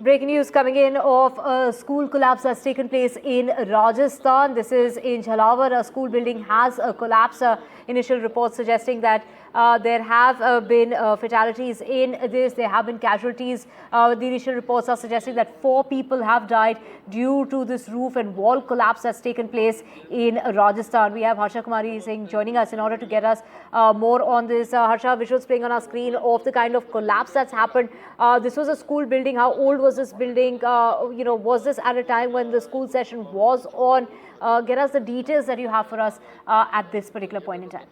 Breaking news coming in of a school collapse that's taken place in Rajasthan. This is in Jhalawar. A school building has collapsed. Initial reports suggesting that there have been fatalities in this. There have been casualties. The initial reports are suggesting that 4 people have died due to this roof and wall collapse that's taken place in Rajasthan. We have Harsha Kumari Singh joining us in order to get us more on this. Harsha, visuals playing on our screen of the kind of collapse that's happened. This was a school building. How old was this building? Was this at a time when the school session was on? Get us the details that you have for us at this particular point in time.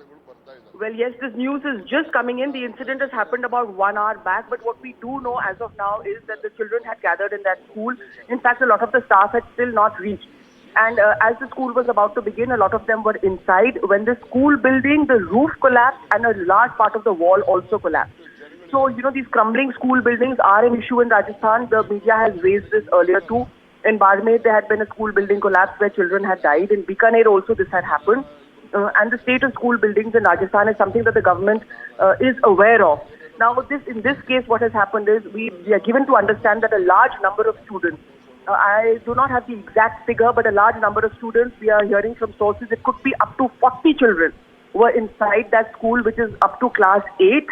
Well, yes, this news is just coming in. The incident has happened about 1 hour back. But what we do know as of now is that the children had gathered in that school. In fact, a lot of the staff had still not reached. And as the school was about to begin, a lot of them were inside. When the school building, the roof collapsed and a large part of the wall also collapsed. So, these crumbling school buildings are an issue in Rajasthan. The media has raised this earlier too. In Bardmer, there had been a school building collapse where children had died. In Bikaner also this had happened. And the state of school buildings in Rajasthan is something that the government is aware of. Now, in this case, what has happened is we are given to understand that a large number of students, I do not have the exact figure, but a large number of students, we are hearing from sources, it could be up to 40 children were inside that school, which is up to class 8.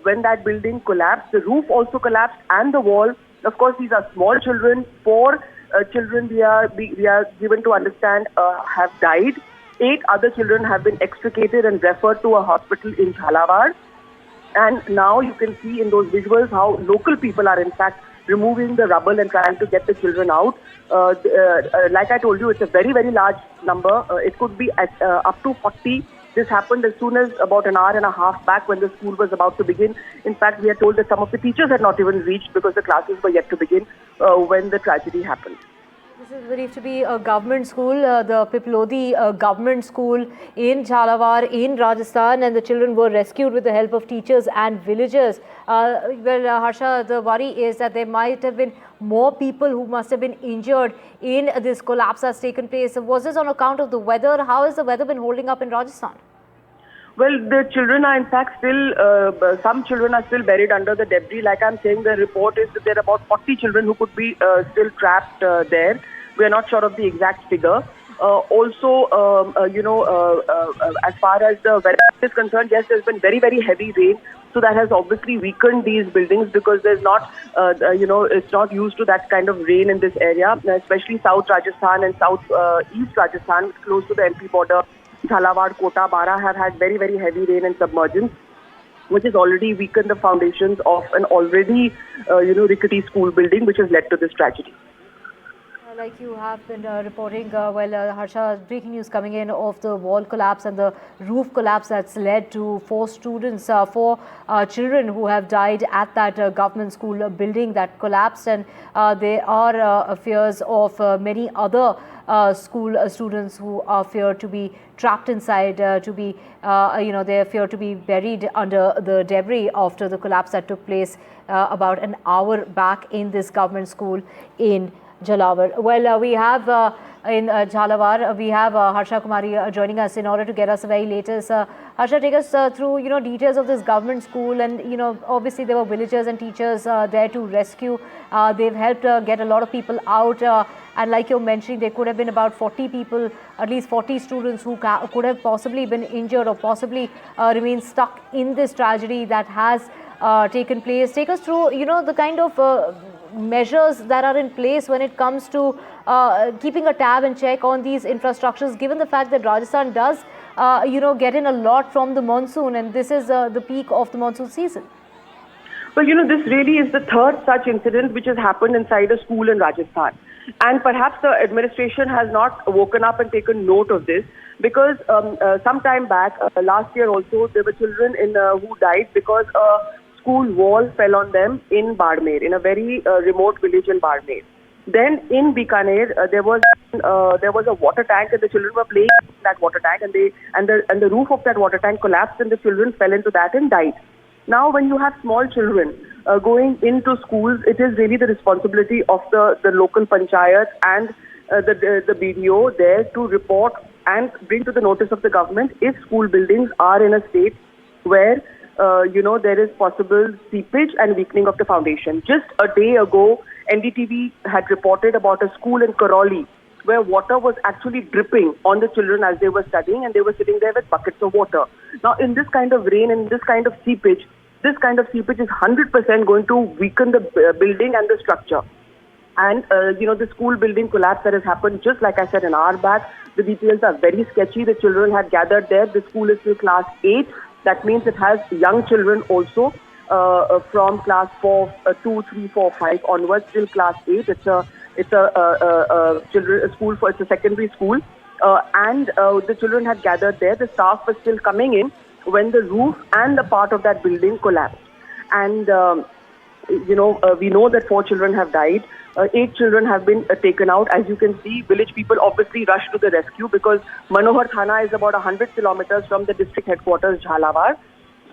When that building collapsed, the roof also collapsed and the wall. Of course, these are small children. 4 children we are given to understand have died. 8 other children have been extricated and referred to a hospital in Jhalawar. And now you can see in those visuals how local people are in fact removing the rubble and trying to get the children out. Like I told you, it's a very, very large number. It could be at, up to 40. This happened as soon as about an hour and a half back when the school was about to begin. In fact, we are told that some of the teachers had not even reached because the classes were yet to begin when the tragedy happened. This is believed to be a government school, the Piplodi Government School in Jhalawar in Rajasthan, and the children were rescued with the help of teachers and villagers. Harsha, the worry is that there might have been more people who must have been injured in this collapse that's taken place. Was this on account of the weather? How has the weather been holding up in Rajasthan? Well, the children are in fact still, some children are still buried under the debris. Like I'm saying, the report is that there are about 40 children who could be still trapped there. We are not sure of the exact figure. Also, as far as the weather is concerned, yes, there's been very, very heavy rain. So that has obviously weakened these buildings because there's not, it's not used to that kind of rain in this area, especially South Rajasthan and South East Rajasthan, close to the MP border. Jhalawar, Kota, Bara have had very, very heavy rain and submergence, which has already weakened the foundations of an already, rickety school building, which has led to this tragedy. Like you have been reporting, Harsha, breaking news coming in of the wall collapse and the roof collapse that's led to 4 students, 4 children who have died at that government school building that collapsed, and there are fears of many other school students who are feared to be trapped inside, they fear to be buried under the debris after the collapse that took place about an hour back in this government school in Jhalawar. Well, we have in Jhalawar, we have Harsha Kumari joining us in order to get us the very latest. Harsha, take us through, details of this government school, and, obviously there were villagers and teachers there to rescue. They've helped get a lot of people out. And like you're mentioning, there could have been about 40 people, at least 40 students who could have possibly been injured or possibly remain stuck in this tragedy that has taken place. Take us through, the kind of measures that are in place when it comes to keeping a tab and check on these infrastructures, given the fact that Rajasthan does, get in a lot from the monsoon, and this is the peak of the monsoon season. Well, this really is the 3rd such incident which has happened inside a school in Rajasthan. And perhaps the administration has not woken up and taken note of this, because some time back, last year also, there were children who died because a school wall fell on them in Bardmer, in a very remote village in Bardmer. Then in Bikaner, there was a water tank, and the children were playing in that water tank, and the roof of that water tank collapsed, and the children fell into that and died. Now, when you have small children going into schools, it is really the responsibility of the local panchayat and the BDO there to report and bring to the notice of the government if school buildings are in a state where there is possible seepage and weakening of the foundation. Just a day ago, NDTV had reported about a school in Karoli where water was actually dripping on the children as they were studying, and they were sitting there with buckets of water. Now, in this kind of rain and this kind of seepage is 100% going to weaken the building and the structure. And, the school building collapse that has happened, just like I said, an hour back, the details are very sketchy. The children had gathered there. The school is still class 8. That means it has young children also from class 4, 2, 3, 4, 5 onwards till class 8. It's a school it's a secondary school, and the children had gathered there. The staff was still coming in when the roof and the part of that building collapsed. And we know that 4 children have died. 8 children have been taken out. As you can see, village people obviously rushed to the rescue because Manohar Thana is about 100 kilometers from the district headquarters, Jhalawar.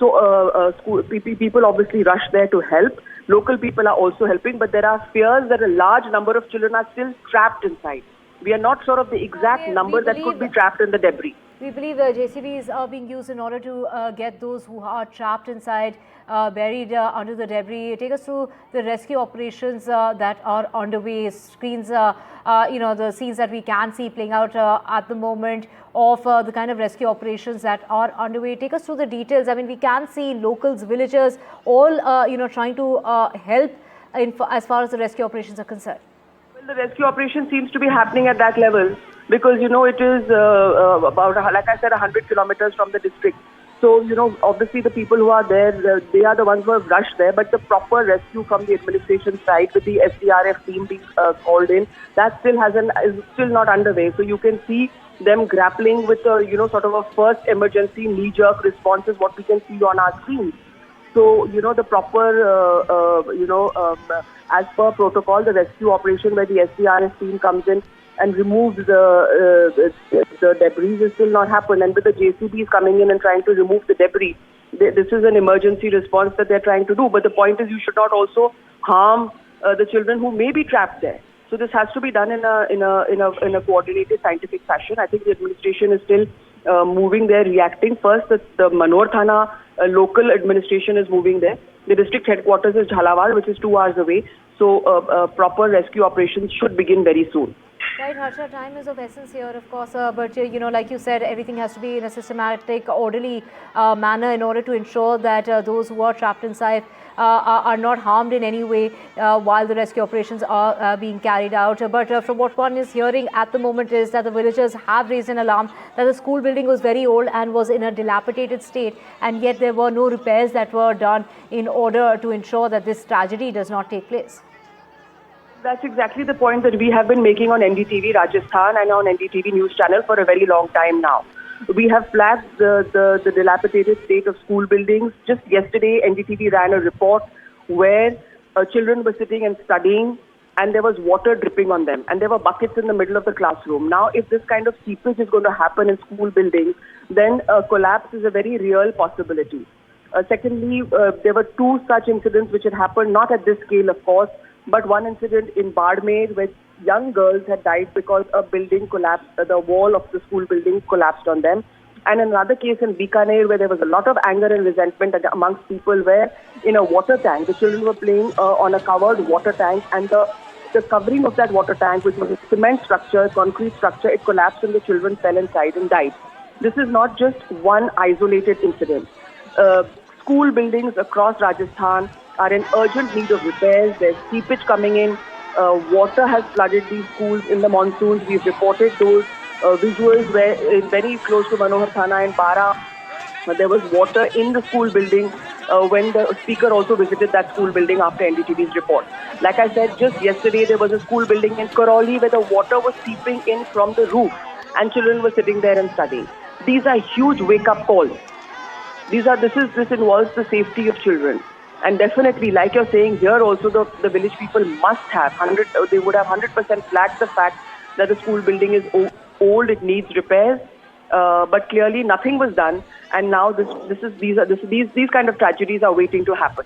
So people obviously rushed there to help. Local people are also helping, but there are fears that a large number of children are still trapped inside. We are not sure of the exact number that could be trapped in the debris. We believe the JCBs are being used in order to get those who are trapped inside, buried under the debris. Take us through the rescue operations that are underway. Screens, the scenes that we can see playing out at the moment of the kind of rescue operations that are underway. Take us through the details. I mean, we can see locals, villagers, all trying to help as far as the rescue operations are concerned. Well, the rescue operation seems to be happening at that level because it is about, like I said, 100 kilometers from the district. So obviously the people who are there, they are the ones who have rushed there. But the proper rescue from the administration side, with the SDRF team being called in, that is still not underway. So you can see them grappling with sort of a first emergency knee-jerk response is what we can see on our screen. So the proper as per protocol, the rescue operation where the SDRF team comes in and removes the debris is still not happened. And with the JCBs coming in and trying to remove the debris, this is an emergency response that they're trying to do. But the point is, you should not also harm the children who may be trapped there. So this has to be done in a coordinated scientific fashion. I think the administration is still moving there, reacting. First, the Manohar Thana local administration is moving there. The district headquarters is Jhalawar, which is 2 hours away. So proper rescue operations should begin very soon. Right, Harsha, time is of essence here, of course, but like you said, everything has to be in a systematic, orderly manner in order to ensure that those who are trapped inside are not harmed in any way while the rescue operations are being carried out. But from what one is hearing at the moment is that the villagers have raised an alarm that the school building was very old and was in a dilapidated state, and yet there were no repairs that were done in order to ensure that this tragedy does not take place. That's exactly the point that we have been making on NDTV Rajasthan and on NDTV News Channel for a very long time now. We have flagged the dilapidated state of school buildings. Just yesterday, NDTV ran a report where children were sitting and studying, and there was water dripping on them, and there were buckets in the middle of the classroom. Now, if this kind of seepage is going to happen in school buildings, then collapse is a very real possibility. Secondly, there were 2 such incidents which had happened, not at this scale, of course, but one incident in Badmer where young girls had died because a building collapsed, the wall of the school building collapsed on them. And another case in Bikaner where there was a lot of anger and resentment amongst people where in a water tank, the children were playing on a covered water tank, and the covering of that water tank, which was a cement structure, concrete structure, it collapsed and the children fell inside and died. This is not just one isolated incident. School buildings across Rajasthan are in urgent need of repairs. There's seepage coming in. Water has flooded these schools in the monsoons. We've reported those visuals where very close to Manohar Thana and Bara, there was water in the school building when the speaker also visited that school building after NDTV's report. Like I said, just yesterday there was a school building in Karoli where the water was seeping in from the roof and children were sitting there and studying. These are huge wake-up calls. This involves the safety of children. And definitely, like you're saying, here also the village people must have they would have 100% flagged the fact that the school building is old, it needs repairs. But clearly nothing was done, and now these kind of tragedies are waiting to happen.